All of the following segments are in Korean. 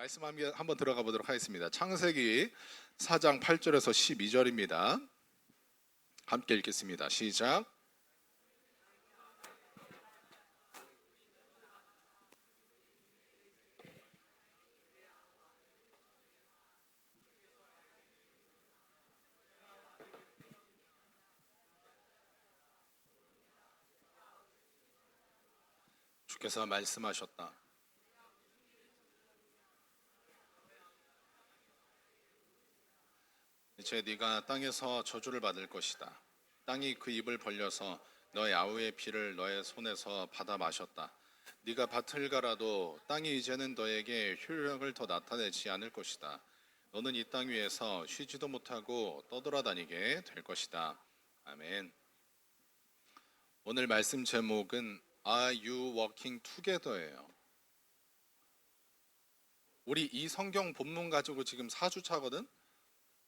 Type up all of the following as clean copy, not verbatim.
말씀 한번 들어가 보도록 하겠습니다. 창세기 4장 8절에서 12절입니다. 함께 읽겠습니다. 시작. 주께서 말씀하셨다. 이제 네가 땅에서 저주를 받을 것이다. 땅이 그 입을 벌려서 너의 아우의 피를 너의 손에서 받아 마셨다. 네가 밭을 갈아도 땅이 이제는 너에게 효력을 더 나타내지 않을 것이다. 너는 이 땅 위에서 쉬지도 못하고 떠돌아다니게 될 것이다. 아멘. 오늘 말씀 제목은 Are you working together예요. 우리 이 성경 본문 가지고 지금 4주차거든?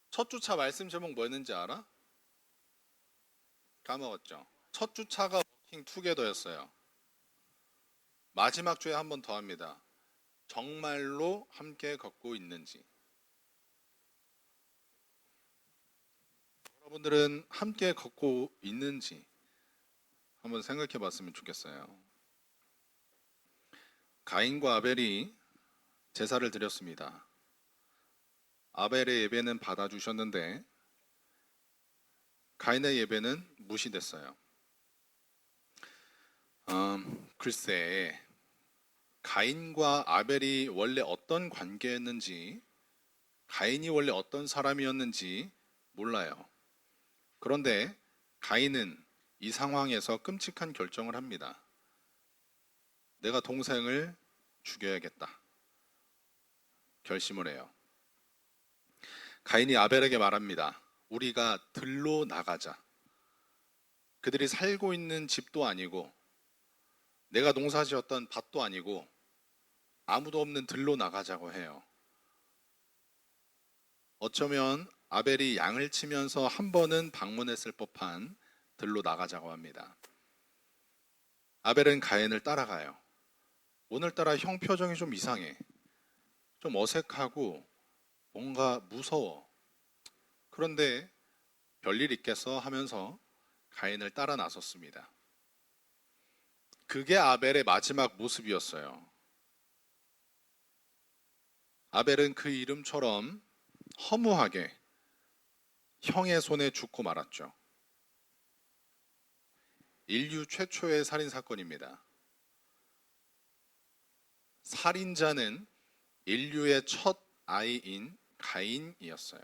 첫 주차 말씀 제목 뭐였는지 알아? 까먹었죠? 첫 주차가 워킹 투게더였어요. 마지막 주에 한 번 더 합니다. 정말로 함께 걷고 있는지. 여러분들은 함께 걷고 있는지 한번 생각해 봤으면 좋겠어요. 가인과 아벨이 제사를 드렸습니다. 아벨의 예배는 받아주셨는데 가인의 예배는 무시됐어요. 글쎄, 가인과 아벨이 원래 어떤 관계였는지, 가인이 원래 어떤 사람이었는지 몰라요. 그런데 가인은 이 상황에서 끔찍한 결정을 합니다. 내가 동생을 죽여야겠다. 결심을 해요. 가인이 아벨에게 말합니다. 우리가 들로 나가자. 그들이 살고 있는 집도 아니고 내가 농사지었던 밭도 아니고 아무도 없는 들로 나가자고 해요. 어쩌면 아벨이 양을 치면서 한 번은 방문했을 법한 들로 나가자고 합니다. 아벨은 가인을 따라가요. 오늘따라 형 표정이 좀 이상해. 좀 어색하고 뭔가 무서워. 그런데 별일 있겠어 하면서 가인을 따라 나섰습니다. 그게 아벨의 마지막 모습이었어요. 아벨은 그 이름처럼 허무하게 형의 손에 죽고 말았죠. 인류 최초의 살인사건입니다. 살인자는 인류의 첫 아이인 가인이었어요.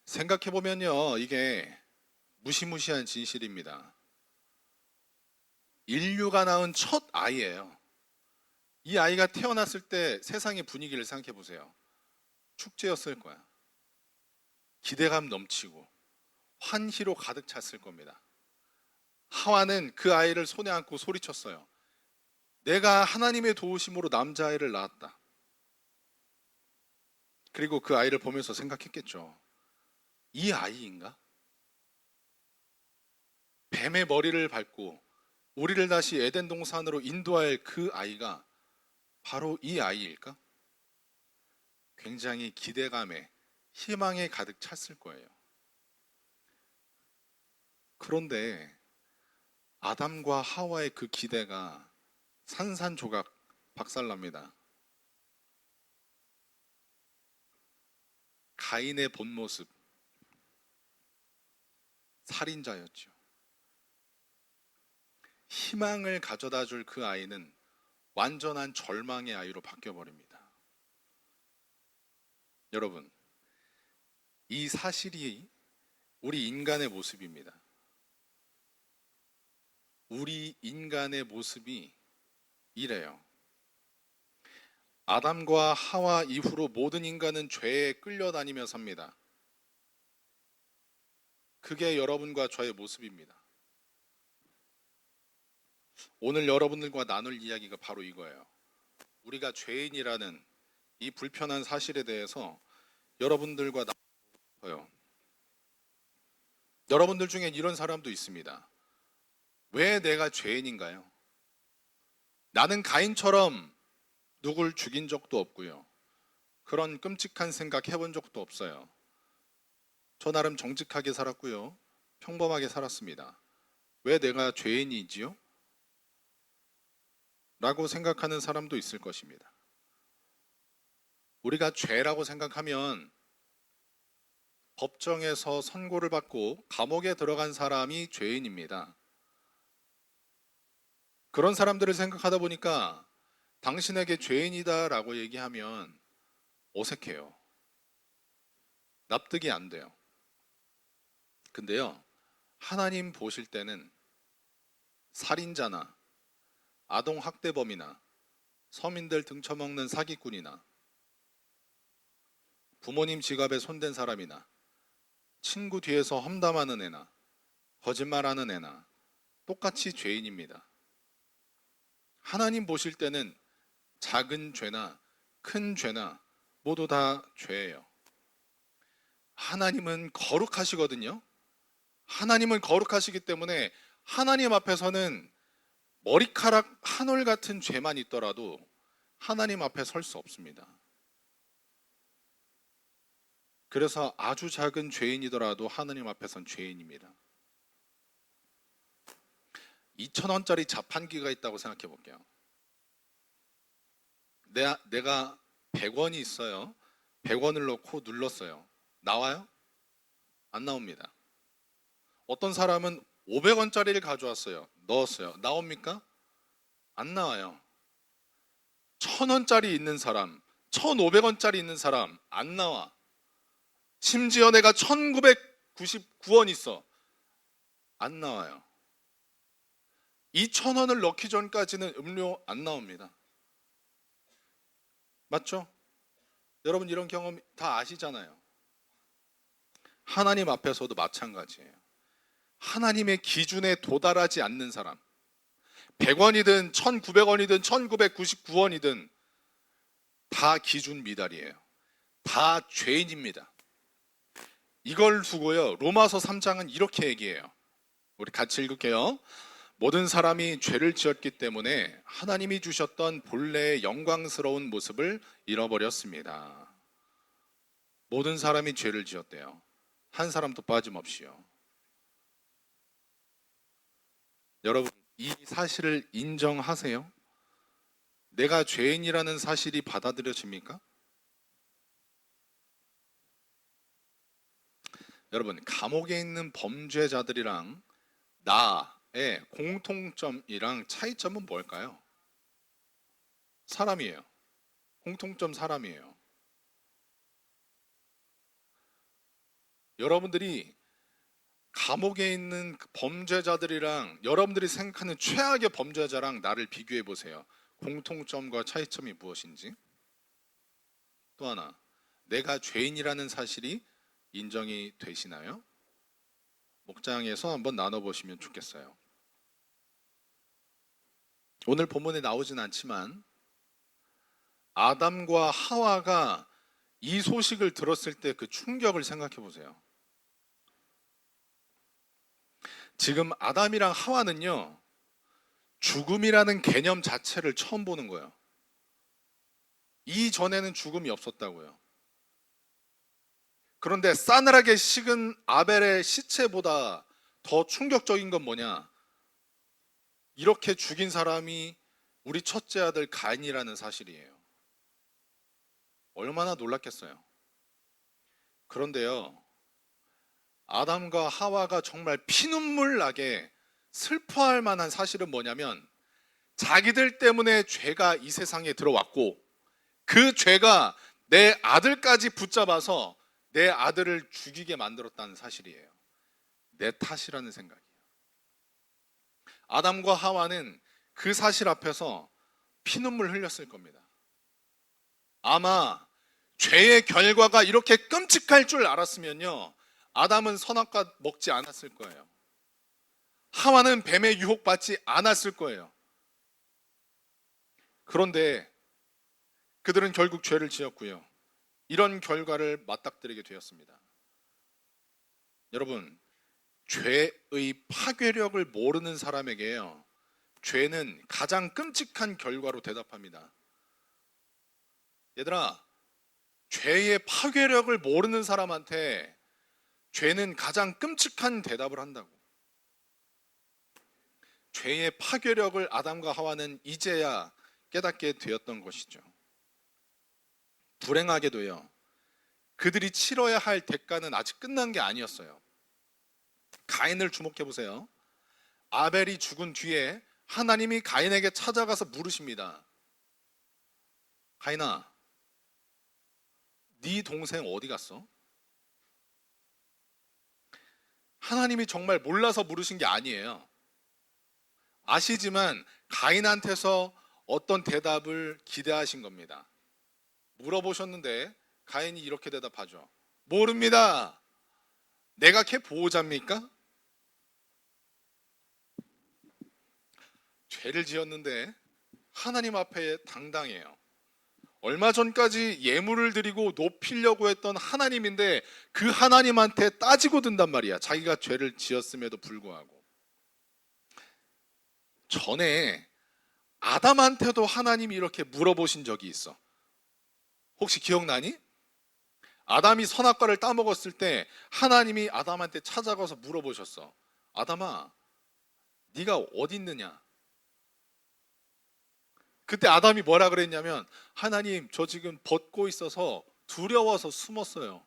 생각해보면요, 이게 무시무시한 진실입니다. 인류가 낳은 첫 아이예요. 이 아이가 태어났을 때 세상의 분위기를 생각해보세요. 축제였을 거야. 기대감 넘치고 환희로 가득 찼을 겁니다. 하와는 그 아이를 손에 안고 소리쳤어요. 내가 하나님의 도우심으로 남자아이를 낳았다. 그리고 그 아이를 보면서 생각했겠죠. 이 아이인가? 뱀의 머리를 밟고 우리를 다시 에덴 동산으로 인도할 그 아이가 바로 이 아이일까? 굉장히 기대감에 희망에 가득 찼을 거예요. 그런데 아담과 하와의 그 기대가 산산조각 박살납니다. 가인의 본 모습, 살인자였죠. 희망을 가져다 줄 그 아이는 완전한 절망의 아이로 바뀌어버립니다. 여러분, 이 사실이 우리 인간의 모습입니다. 우리 인간의 모습이 이래요. 아담과 하와 이후로 모든 인간은 죄에 끌려다니며 삽니다. 그게 여러분과 저의 모습입니다. 오늘 여러분들과 나눌 이야기가 바로 이거예요. 우리가 죄인이라는 이 불편한 사실에 대해서 여러분들과 나눠요. 여러분들 중에 이런 사람도 있습니다. 왜 내가 죄인인가요? 나는 가인처럼 누굴 죽인 적도 없고요. 그런 끔찍한 생각 해본 적도 없어요. 저 나름 정직하게 살았고요. 평범하게 살았습니다. 왜 내가 죄인이지요? 라고 생각하는 사람도 있을 것입니다. 우리가 죄라고 생각하면 법정에서 선고를 받고 감옥에 들어간 사람이 죄인입니다. 그런 사람들을 생각하다 보니까 당신에게 죄인이다라고 얘기하면 어색해요. 납득이 안 돼요. 근데요, 하나님 보실 때는 살인자나 아동학대범이나 서민들 등쳐먹는 사기꾼이나 부모님 지갑에 손댄 사람이나 친구 뒤에서 험담하는 애나 거짓말하는 애나 똑같이 죄인입니다. 하나님 보실 때는 작은 죄나 큰 죄나 모두 다 죄예요. 하나님은 거룩하시거든요. 하나님은 거룩하시기 때문에 하나님 앞에서는 머리카락 한 올 같은 죄만 있더라도 하나님 앞에 설 수 없습니다. 그래서 아주 작은 죄인이더라도 하나님 앞에선 죄인입니다. 2,000원짜리 자판기가 있다고 생각해 볼게요. 내가 100원이 있어요. 100원을 넣고 눌렀어요. 나와요? 안 나옵니다. 어떤 사람은 500원짜리를 가져왔어요. 넣었어요. 나옵니까? 안 나와요. 1,000원짜리 있는 사람, 1,500원짜리 있는 사람 안 나와. 심지어 내가 1,999원 있어. 안 나와요. 2,000원을 넣기 전까지는 음료 안 나옵니다. 맞죠? 여러분 이런 경험 다 아시잖아요. 하나님 앞에서도 마찬가지예요. 하나님의 기준에 도달하지 않는 사람, 100원이든 1,900원이든 1,999원이든 다 기준 미달이에요. 다 죄인입니다. 이걸 두고요, 로마서 3장은 이렇게 얘기해요. 우리 같이 읽을게요. 모든 사람이 죄를 지었기 때문에 하나님이 주셨던 본래의 영광스러운 모습을 잃어버렸습니다. 모든 사람이 죄를 지었대요. 한 사람도 빠짐없이요. 여러분, 이 사실을 인정하세요? 내가 죄인이라는 사실이 받아들여집니까? 여러분, 감옥에 있는 범죄자들이랑 나의 공통점이랑 차이점은 뭘까요? 사람이에요. 공통점 사람이에요. 여러분들이 감옥에 있는 그 범죄자들이랑 여러분들이 생각하는 최악의 범죄자랑 나를 비교해 보세요. 공통점과 차이점이 무엇인지. 또 하나, 내가 죄인이라는 사실이 인정이 되시나요? 목장에서 한번 나눠보시면 좋겠어요. 오늘 본문에 나오진 않지만 아담과 하와가 이 소식을 들었을 때 그 충격을 생각해 보세요. 지금 아담이랑 하와는요, 죽음이라는 개념 자체를 처음 보는 거예요. 이전에는 죽음이 없었다고요. 그런데 싸늘하게 식은 아벨의 시체보다 더 충격적인 건 뭐냐? 이렇게 죽인 사람이 우리 첫째 아들 가인이라는 사실이에요. 얼마나 놀랐겠어요. 그런데요, 아담과 하와가 정말 피눈물 나게 슬퍼할 만한 사실은 뭐냐면 자기들 때문에 죄가 이 세상에 들어왔고 그 죄가 내 아들까지 붙잡아서 내 아들을 죽이게 만들었다는 사실이에요. 내 탓이라는 생각이에요. 아담과 하와는 그 사실 앞에서 피눈물 흘렸을 겁니다. 아마 죄의 결과가 이렇게 끔찍할 줄 알았으면요, 아담은 선악과 먹지 않았을 거예요. 하와는 뱀의 유혹받지 않았을 거예요. 그런데 그들은 결국 죄를 지었고요, 이런 결과를 맞닥뜨리게 되었습니다. 여러분, 죄의 파괴력을 모르는 사람에게요, 죄는 가장 끔찍한 결과로 대답합니다. 얘들아, 죄의 파괴력을 모르는 사람한테 죄는 가장 끔찍한 대답을 한다고. 죄의 파괴력을 아담과 하와는 이제야 깨닫게 되었던 것이죠. 불행하게도요, 그들이 치러야 할 대가는 아직 끝난 게 아니었어요. 가인을 주목해 보세요. 아벨이 죽은 뒤에 하나님이 가인에게 찾아가서 물으십니다. 가인아, 네 동생 어디 갔어? 하나님이 정말 몰라서 물으신 게 아니에요. 아시지만 가인한테서 어떤 대답을 기대하신 겁니다. 물어보셨는데 가인이 이렇게 대답하죠. 모릅니다. 내가 걔 보호자입니까? 죄를 지었는데 하나님 앞에 당당해요. 얼마 전까지 예물을 드리고 높이려고 했던 하나님인데 그 하나님한테 따지고 든단 말이야. 자기가 죄를 지었음에도 불구하고. 전에 아담한테도 하나님이 이렇게 물어보신 적이 있어. 혹시 기억나니? 아담이 선악과를 따먹었을 때 하나님이 아담한테 찾아가서 물어보셨어. 아담아, 네가 어디 있느냐? 그때 아담이 뭐라 그랬냐면, 하나님, 저 지금 벗고 있어서 두려워서 숨었어요.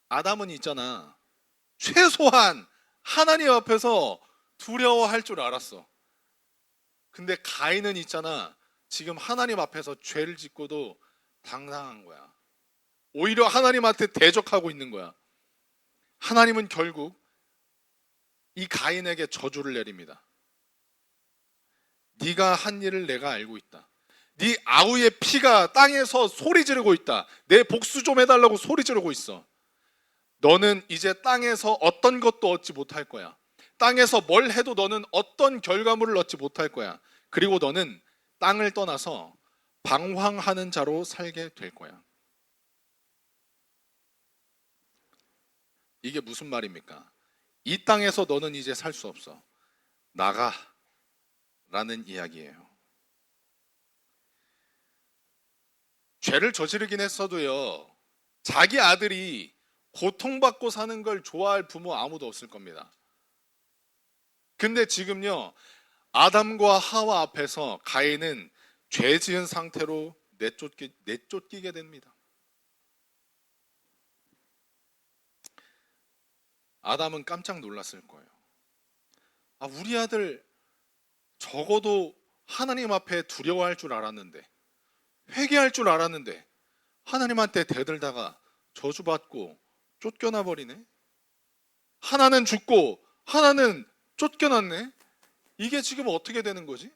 아담은 있잖아, 최소한 하나님 앞에서 두려워할 줄 알았어. 근데 가인은 있잖아, 지금 하나님 앞에서 죄를 짓고도 당당한 거야. 오히려 하나님한테 대적하고 있는 거야. 하나님은 결국 이 가인에게 저주를 내립니다. 네가 한 일을 내가 알고 있다. 네 아우의 피가 땅에서 소리 지르고 있다. 내 복수 좀 해달라고 소리 지르고 있어. 너는 이제 땅에서 어떤 것도 얻지 못할 거야. 땅에서 뭘 해도 너는 어떤 결과물을 얻지 못할 거야. 그리고 너는 땅을 떠나서 방황하는 자로 살게 될 거야. 이게 무슨 말입니까? 이 땅에서 너는 이제 살 수 없어. 나가. 라는 이야기예요. 죄를 저지르긴 했어도요, 자기 아들이 고통받고 사는 걸 좋아할 부모 아무도 없을 겁니다. 근데 지금요, 아담과 하와 앞에서 가인은 죄 지은 상태로 내쫓기게 됩니다. 아담은 깜짝 놀랐을 거예요. 아, 우리 아들 적어도 하나님 앞에 두려워할 줄 알았는데, 회개할 줄 알았는데 하나님한테 대들다가 저주받고 쫓겨나 버리네. 하나는 죽고 하나는 쫓겨났네. 이게 지금 어떻게 되는 거지?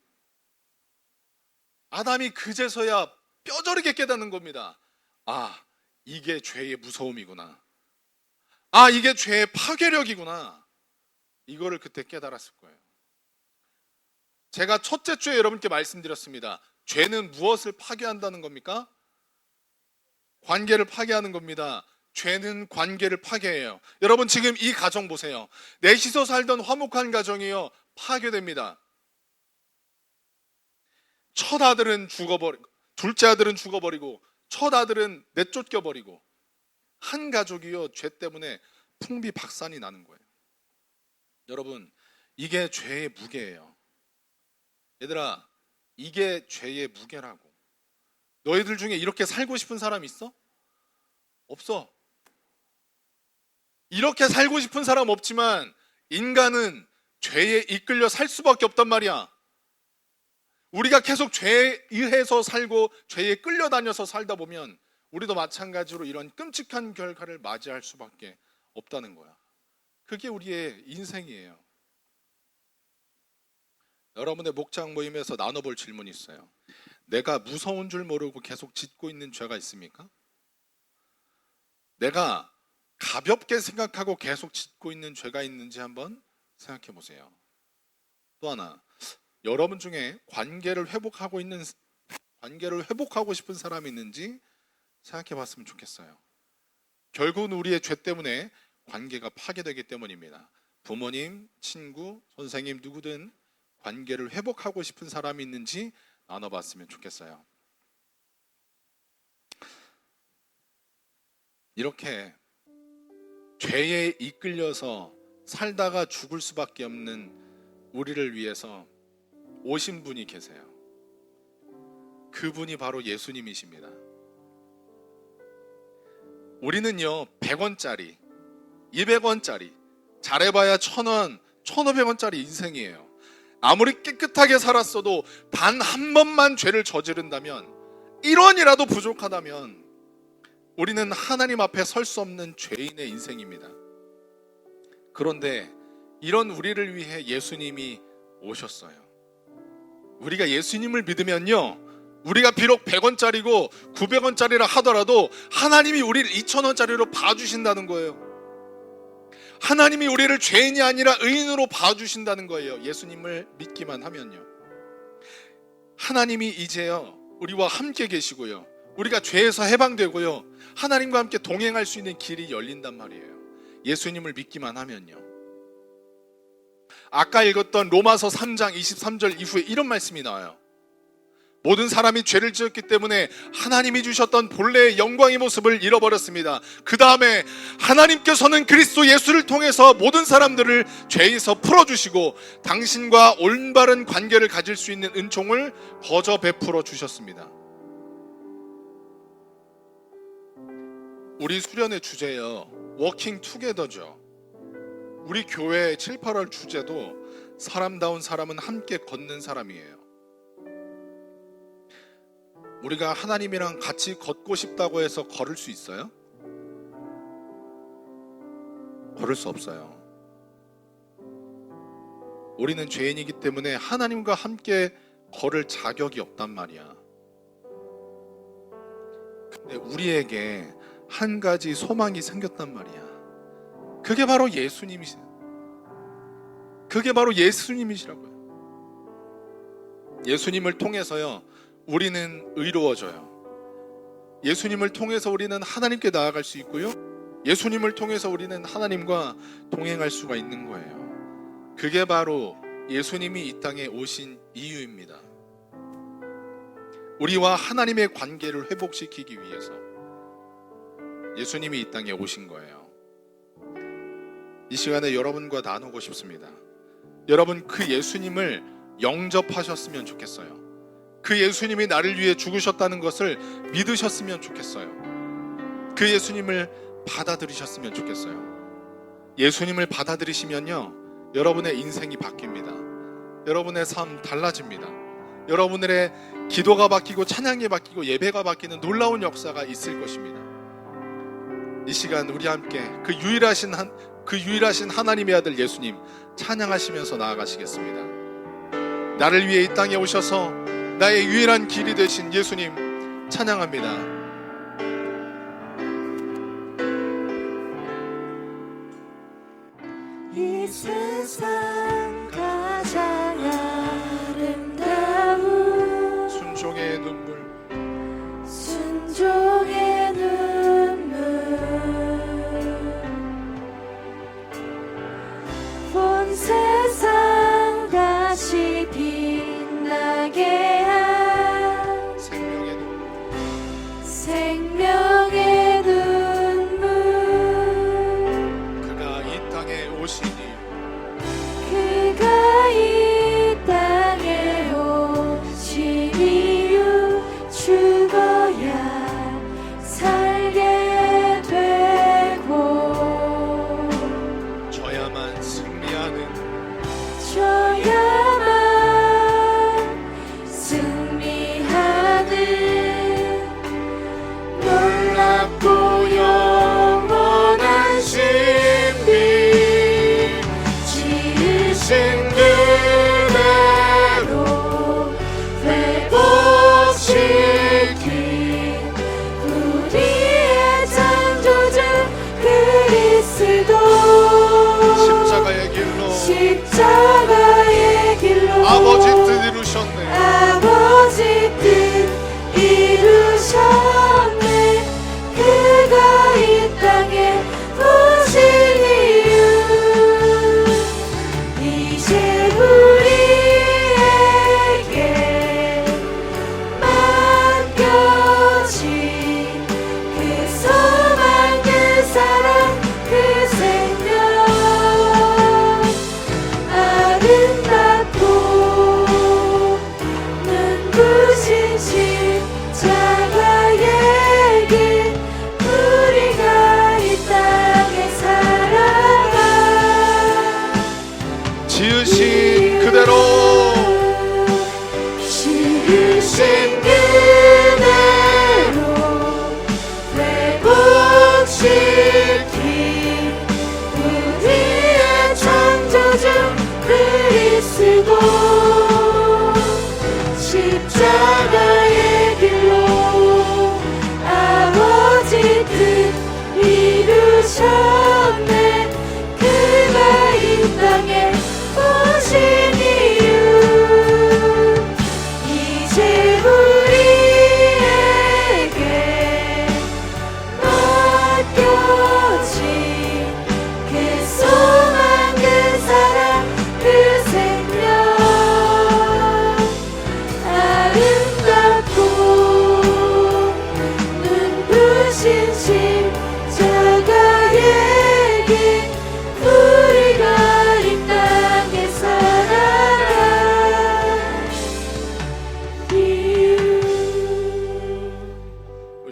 아담이 그제서야 뼈저리게 깨닫는 겁니다. 아, 이게 죄의 무서움이구나. 아, 이게 죄의 파괴력이구나. 이거를 그때 깨달았을 거예요. 제가 첫째 주에 여러분께 말씀드렸습니다. 죄는 무엇을 파괴한다는 겁니까? 관계를 파괴하는 겁니다. 죄는 관계를 파괴해요. 여러분, 지금 이 가정 보세요. 넷이서 살던 화목한 가정이요, 파괴됩니다. 첫 아들은 죽어버리고, 둘째 아들은 죽어버리고, 첫 아들은 내쫓겨버리고, 한 가족이요, 죄 때문에 풍비박산이 나는 거예요. 여러분, 이게 죄의 무게예요. 얘들아, 이게 죄의 무게라고. 너희들 중에 이렇게 살고 싶은 사람 있어? 없어. 이렇게 살고 싶은 사람 없지만 인간은 죄에 이끌려 살 수밖에 없단 말이야. 우리가 계속 죄에 의해서 살고 죄에 끌려다녀서 살다 보면 우리도 마찬가지로 이런 끔찍한 결과를 맞이할 수밖에 없다는 거야. 그게 우리의 인생이에요. 여러분의 목장 모임에서 나눠볼 질문이 있어요. 내가 무서운 줄 모르고 계속 짓고 있는 죄가 있습니까? 내가 가볍게 생각하고 계속 짓고 있는 죄가 있는지 한번 생각해 보세요. 또 하나, 여러분 중에 관계를 회복하고 싶은 사람이 있는지 생각해 봤으면 좋겠어요. 결국은 우리의 죄 때문에 관계가 파괴되기 때문입니다. 부모님, 친구, 선생님 누구든 관계를 회복하고 싶은 사람이 있는지 나눠봤으면 좋겠어요. 이렇게 죄에 이끌려서 살다가 죽을 수밖에 없는 우리를 위해서 오신 분이 계세요. 그분이 바로 예수님이십니다. 우리는요 100원짜리 200원짜리 잘해봐야 1000원 1500원짜리 인생이에요. 아무리 깨끗하게 살았어도 단 한 번만 죄를 저지른다면 1원이라도 부족하다면 우리는 하나님 앞에 설 수 없는 죄인의 인생입니다. 그런데 이런 우리를 위해 예수님이 오셨어요. 우리가 예수님을 믿으면요 우리가 비록 100원짜리고 900원짜리라 하더라도 하나님이 우리를 2000원짜리로 봐주신다는 거예요. 하나님이 우리를 죄인이 아니라 의인으로 봐주신다는 거예요. 예수님을 믿기만 하면요. 하나님이 이제요 우리와 함께 계시고요 우리가 죄에서 해방되고요 하나님과 함께 동행할 수 있는 길이 열린단 말이에요. 예수님을 믿기만 하면요. 아까 읽었던 로마서 3장 23절 이후에 이런 말씀이 나와요. 모든 사람이 죄를 지었기 때문에 하나님이 주셨던 본래의 영광의 모습을 잃어버렸습니다. 그 다음에 하나님께서는 그리스도 예수를 통해서 모든 사람들을 죄에서 풀어주시고 당신과 올바른 관계를 가질 수 있는 은총을 거저 베풀어 주셨습니다. 우리 수련의 주제요 워킹 투게더죠. 우리 교회 7, 8월 주제도 사람다운 사람은 함께 걷는 사람이에요. 우리가 하나님이랑 같이 걷고 싶다고 해서 걸을 수 있어요? 걸을 수 없어요. 우리는 죄인이기 때문에 하나님과 함께 걸을 자격이 없단 말이야. 근데 우리에게 한 가지 소망이 생겼단 말이야. 그게 바로 예수님이세요. 그게 바로 예수님이시라고요. 예수님을 통해서요 우리는 의로워져요. 예수님을 통해서 우리는 하나님께 나아갈 수 있고요 예수님을 통해서 우리는 하나님과 동행할 수가 있는 거예요. 그게 바로 예수님이 이 땅에 오신 이유입니다. 우리와 하나님의 관계를 회복시키기 위해서 예수님이 이 땅에 오신 거예요. 이 시간에 여러분과 나누고 싶습니다. 여러분 그 예수님을 영접하셨으면 좋겠어요. 그 예수님이 나를 위해 죽으셨다는 것을 믿으셨으면 좋겠어요. 그 예수님을 받아들이셨으면 좋겠어요. 예수님을 받아들이시면요 여러분의 인생이 바뀝니다. 여러분의 삶 달라집니다. 여러분들의 기도가 바뀌고 찬양이 바뀌고 예배가 바뀌는 놀라운 역사가 있을 것입니다. 이 시간 우리 함께 그 유일하신 하나님의 아들 예수님 찬양하시면서 나아가시겠습니다. 나를 위해 이 땅에 오셔서 나의 유일한 길이 되신 예수님 찬양합니다. 이 세상 가장 아름다운 순종의 눈물 순종의 눈물 온 세상 다시 빛나게 한 생명의 눈물 그가 이 땅에 오시니 그가 이 땅에 오신 이유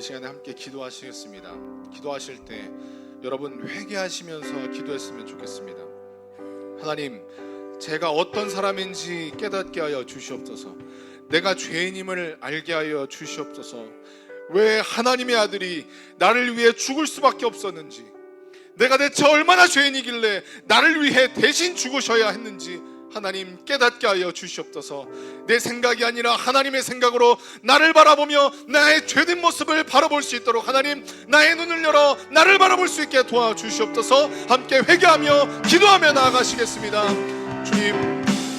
시간에 함께 기도하시겠습니다. 기도하실 때 여러분 회개하시면서 기도했으면 좋겠습니다. 하나님, 제가 어떤 사람인지 깨닫게 하여 주시옵소서. 내가 죄인임을 알게 하여 주시옵소서. 왜 하나님의 아들이 나를 위해 죽을 수밖에 없었는지, 내가 대체 얼마나 죄인이길래 나를 위해 대신 죽으셔야 했는지 하나님 깨닫게 하여 주시옵소서. 내 생각이 아니라 하나님의 생각으로 나를 바라보며 나의 죄된 모습을 바라볼 수 있도록 하나님 나의 눈을 열어 나를 바라볼 수 있게 도와주시옵소서. 함께 회개하며 기도하며 나아가시겠습니다.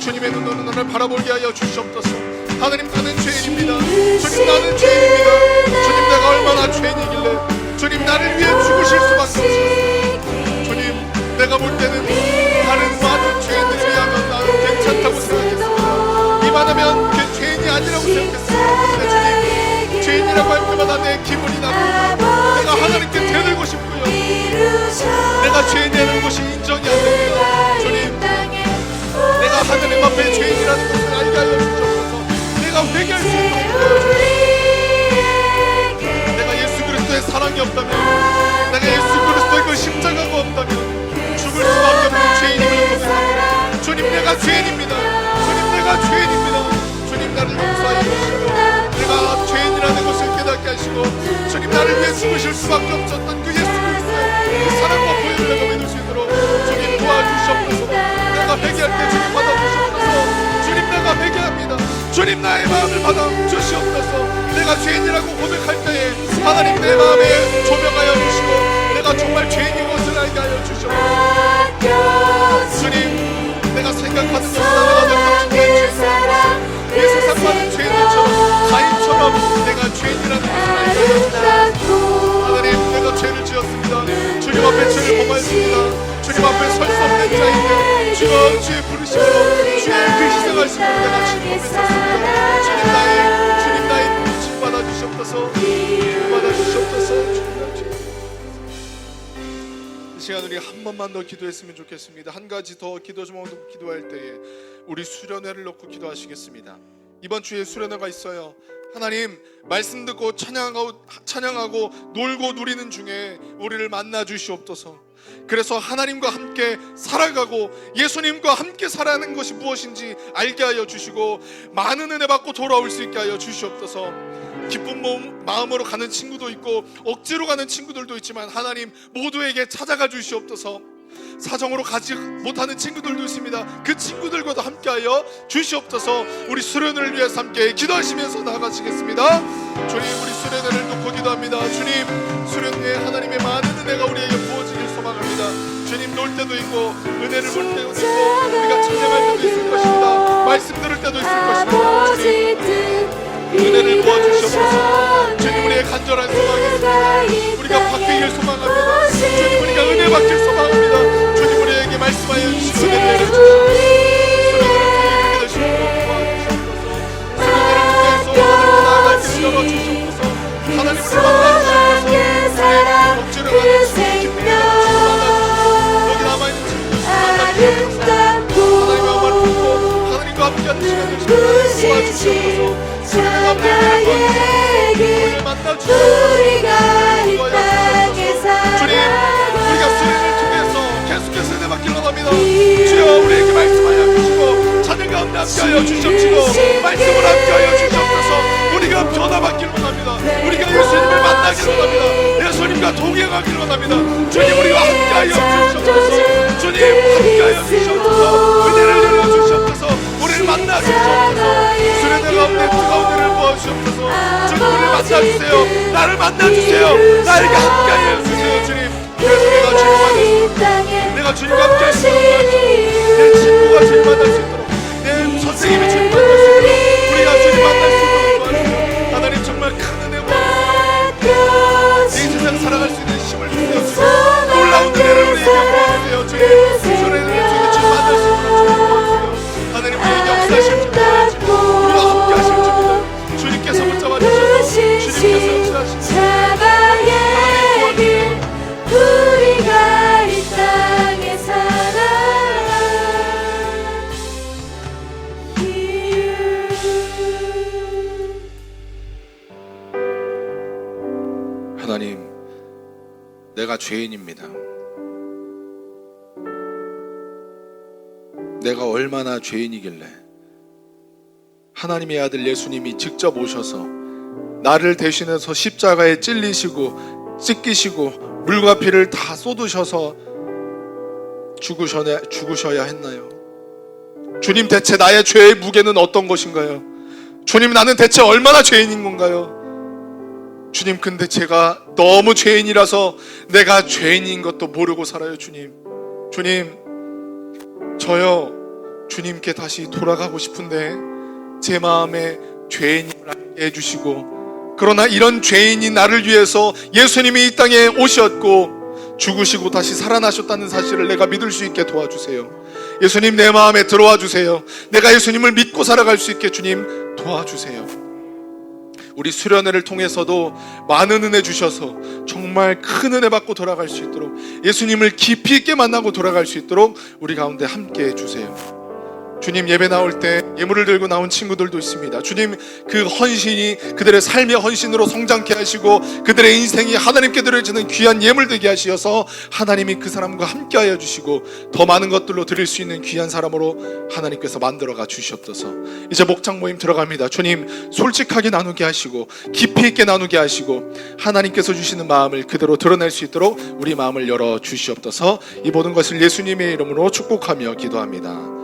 주님의 눈으로 나를 바라보게 하여 주시옵소서. 하나님, 나는 죄인입니다. 주님, 나는 죄인입니다. 주님, 내가 얼마나 죄인이길래 주님 나를 위해 죽으실 수밖에 없었어요. 주님, 내가 볼 때는 다른 많은 죄인들에 비하면 나는 괜찮다고 생각했습니다. 이만하면 죄인이 아니라고 생각했습니다. 근데 주님, 죄인이라고 할 때마다 내 기분이 나쁘고 내가 하나님께 되돌고 싶고요. 내가 죄인이라는 것이 인정이 안 됩니다. 주님, 내가 하나님 앞에 죄인이라는 것을 알게 하여 주시옵소서. 내가 회개할 수 있도록 내가 예수 그리스도의 사랑이 없다면, 내가 예수 그리스도의 그 십자가가 없다면 죽을 수밖에 없는 죄인임을 고백합니다. 주님, 내가 죄인입니다. 주님, 내가 죄인입니다. 주님, 나를 용서하여 주시고 내가 죄인이라는 것을 깨닫게 하시고 주님, 나를 위해 죽으실 수밖에 없었던 그 예수 그리스도의 그 사랑과 보혈을 내가 믿을 수 있도록 주님 도와주시옵소서. 내가 회개할 때 주님 받아주시옵소서. 주님, 내가 회개합니다. 주님, 나의 마음을 받아주시옵소서. 내가 죄인이라고 고백할 때에 하나님 내 마음에 조명하여 주시고 내가 정말 죄인인 것을 알게 하여 주시옵소서. 주님, 내가 생각하는 것보다 내가 더 죄인인 이 세상 많은 죄인들처럼 가인처럼 내가 죄인이라는 것을 알게 하여 주시옵소서. 하나님, 내가 죄를 지었습니다. 주님 앞에 죄를 범하였습니다. 주님 앞에 설 수 없는 자인데 주의 부르심으로 주의 그 희생하심으로 내가 진범했었습니다. 주님 나의 부르심 받아주시옵소서. 받아주시옵소서. 이 시간 우리 한 번만 더 기도했으면 좋겠습니다. 한 가지 더 기도 좀 하고 기도할 때에 우리 수련회를 놓고 기도하시겠습니다. 이번 주에 수련회가 있어요. 하나님, 말씀 듣고 찬양하고 놀고 누리는 중에 우리를 만나 주시옵소서. 그래서 하나님과 함께 살아가고 예수님과 함께 살아가는 것이 무엇인지 알게 하여 주시고 많은 은혜 받고 돌아올 수 있게 하여 주시옵소서. 기쁜 마음으로 가는 친구도 있고 억지로 가는 친구들도 있지만 하나님 모두에게 찾아가 주시옵소서. 사정으로 가지 못하는 친구들도 있습니다. 그 친구들과도 함께하여 주시옵소서. 우리 수련을 위해서 함께 기도하시면서 나아가시겠습니다. 주님, 우리 수련회를 놓고 기도합니다. 주님, 수련회에 하나님의 많은 은혜가 우리에게 부어지길 소망합니다. 주님, 놀 때도 있고 은혜를 볼 때도 있고 우리가 찬양할 때도 있을 것입니다. 말씀 들을 때도 있을 것입니다. 주님, 은혜를 부어주시옵소서. 주님, 우리의 간절한 소망이 있습니다. 우리가 바뀌길 소망합니다. 주님, 우리가 은혜 받길 소망합니다. 주님, 우리에게 말씀하여 주시고 은혜를 내려주시옵소서. 수련회를 통해 되시고 도와주시옵소서. 수련회를 통해서 하나님께 나아갈 길을 열어주시옵소서. 하나님을 만나주시옵소서. 우리의 억지로 가는 친구들 여기 남아있는 친구들 만나주시옵소서. 하나님의 마음을 품고 하나님과 함께하는 시간 되시고 도와주시옵소서. 수련회가 없는 우리를 만나주시옵소서. 주님, 우리가 수련을 통해서 계속해서 은혜 받기를 원합니다. 주여, 우리에게 말씀하여 주시고 찬양 가운데 함께하여 주시옵시고 말씀을 함께하여 주시옵소서. 우리가 변화받기를 원합니다. 우리가 예수님을 만나기를 원합니다. 예수님과 동행하기를 원합니다. 주님, 우리와 함께하여 주시옵소서. 주님, 함께하여 주시옵소서. 은혜를 열어주시옵소서. 우리를 만나 주시옵소서. 수련회 가운데 뜨거운 은혜를 부어주시옵소서. 주님, 우리를 만나주세요. 나를 만나주세요. 나에게 함께하여 주세요. 주님, 그래서 내가 주님 만날 내가 주님과 함께 할 수 있도록 도와주시고 내 친구가 주님 만날 수 있도록 내 선생님이 주님 만날 수 있도록 우리가 주님 만날 수 있도록 도와주세요. 하나님, 정말 큰 은혜와 이 세상 살아갈 수 있는 힘을 주세요. 놀라운 은혜를 우리에게 부어주세요. 주님, 수련회를 통해 주님 만날 수 있도록 주님 도와주세요. 하나님, 우리에게 역사하실 줄 알아주시고 우리와 함께 하실 줄입니다. 주님께서 붙잡아 주셔서 주님께서 역사하십니다. 우리가 이 땅에 살아 이유 하나님, 내가 죄인입니다. 내가 얼마나 죄인이길래 하나님의 아들 예수님이 직접 오셔서 나를 대신해서 십자가에 찔리시고 찢기시고 물과 피를 다 쏟으셔서 죽으셔야 했나요? 주님, 대체 나의 죄의 무게는 어떤 것인가요? 주님, 나는 대체 얼마나 죄인인 건가요? 주님, 근데 제가 너무 죄인이라서 내가 죄인인 것도 모르고 살아요. 주님, 저요 주님께 다시 돌아가고 싶은데 제 마음에 죄인임을 알게 해주시고, 그러나 이런 죄인인 나를 위해서 예수님이 이 땅에 오셨고 죽으시고 다시 살아나셨다는 사실을 내가 믿을 수 있게 도와주세요. 예수님, 내 마음에 들어와 주세요. 내가 예수님을 믿고 살아갈 수 있게 주님 도와주세요. 우리 수련회를 통해서도 많은 은혜 주셔서 정말 큰 은혜 받고 돌아갈 수 있도록, 예수님을 깊이 있게 만나고 돌아갈 수 있도록 우리 가운데 함께 해주세요. 주님, 예배 나올 때 예물을 들고 나온 친구들도 있습니다. 주님, 그 헌신이 그들의 삶의 헌신으로 성장케 하시고 그들의 인생이 하나님께 드려지는 귀한 예물 되게 하시어서 하나님이 그 사람과 함께 하여 주시고 더 많은 것들로 드릴 수 있는 귀한 사람으로 하나님께서 만들어가 주시옵소서. 이제 목장 모임 들어갑니다. 주님, 솔직하게 나누게 하시고 깊이 있게 나누게 하시고 하나님께서 주시는 마음을 그대로 드러낼 수 있도록 우리 마음을 열어 주시옵소서. 이 모든 것을 예수님의 이름으로 축복하며 기도합니다.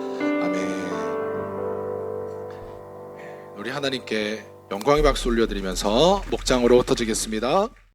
우리 하나님께 영광의 박수 올려드리면서 목장으로 흩어지겠습니다.